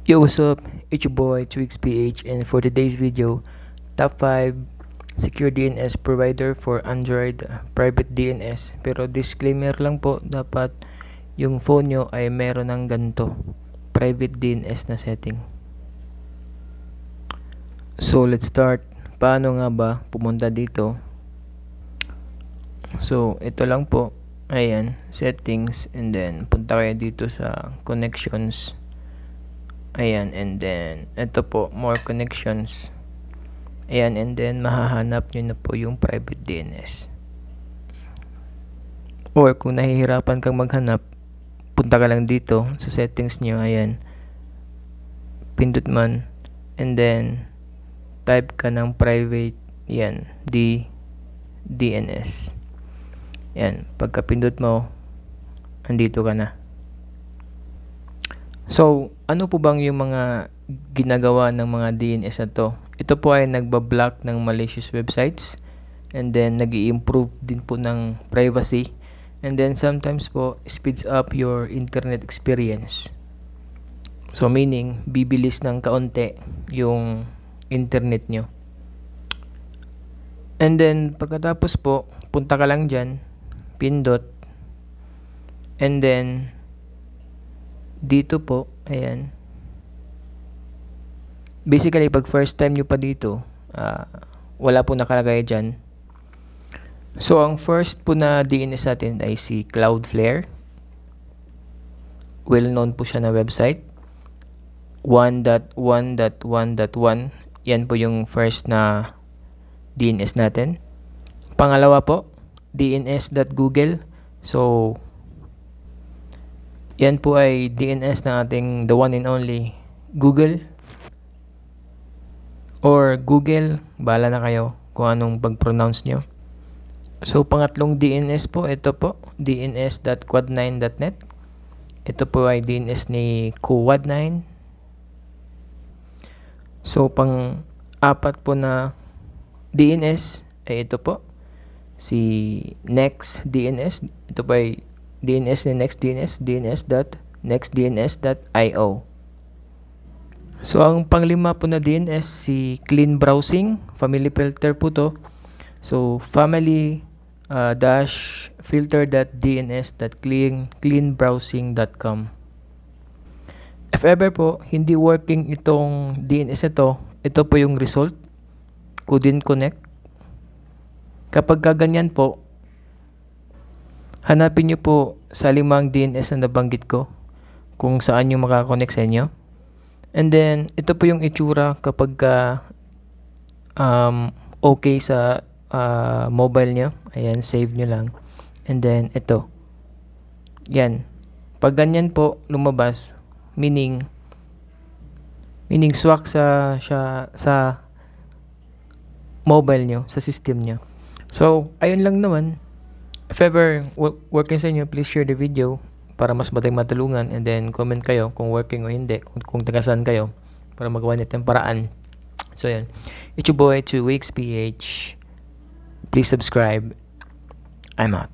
Yo, what's up? It's your boy TwixPH, and for today's video, top 5 secure DNS provider for Android private DNS. Pero disclaimer lang po, dapat yung phone nyo ay meron ng ganito, private DNS na setting. So let's start. Paano nga ba pumunta dito? So ito lang po, ayan, settings, and then punta kayo dito sa connections. Ayan, and then ito po, more connections. Ayan, and then mahahanap nyo na po yung private DNS. Or kung nahihirapan kang maghanap, punta ka lang dito sa settings nyo. Ayan, pindot man, and then type ka ng private, yan, DNS. Yan, pagka pindot mo, andito ka na. So, ano po bang yung mga ginagawa ng mga DNS na to? Ito po ay nagbablock ng malicious websites, and then nag-i-improve din po ng privacy, and then sometimes po speeds up your internet experience. So meaning, bibilis ng kaunti yung internet nyo. And then pagkatapos po, punta ka lang dyan, pindot, and then dito po, ayan, basically pag first time nyo pa dito, wala po nakalagay dyan. So ang first po na DNS natin ay si Cloudflare. Well known po siya na website, 1.1.1.1. Yan po yung first na DNS natin. Pangalawa po, DNS.google. So yan po ay DNS ng ating the one and only Google, or Google, bahala na kayo kung anong pag-pronounce nyo. So pangatlong DNS po, ito po, dns.quad9.net. Ito po ay DNS ni Quad9. So pang apat po na DNS ay ito po, si NextDNS. Ito po ay DNS ni NextDNS, dns.nextdns.io. So ang panglima po na DNS, si Clean Browsing, family filter po to. So family filter.dns.cleanbrowsing.com. If ever po hindi working itong DNS ito po yung result, couldn't connect. Kapag ganyan po, hanapin nyo po sa 5 DNS na nabanggit ko kung saan nyo makakonect sa inyo. And then, ito po yung itsura kapag okay sa mobile nyo. Ayan, save nyo lang. And then, ito. Yan. Pag ganyan po lumabas, meaning swak sa mobile nyo, sa system nyo. So, ayun lang naman. If ever working sa inyo, please share the video para mas madaling matulungan, and then comment kayo kung working o hindi, kung taga-saan kayo, para magawa nito yung paraan. So yan, it's your boy 2weeksph. Please subscribe. I'm out.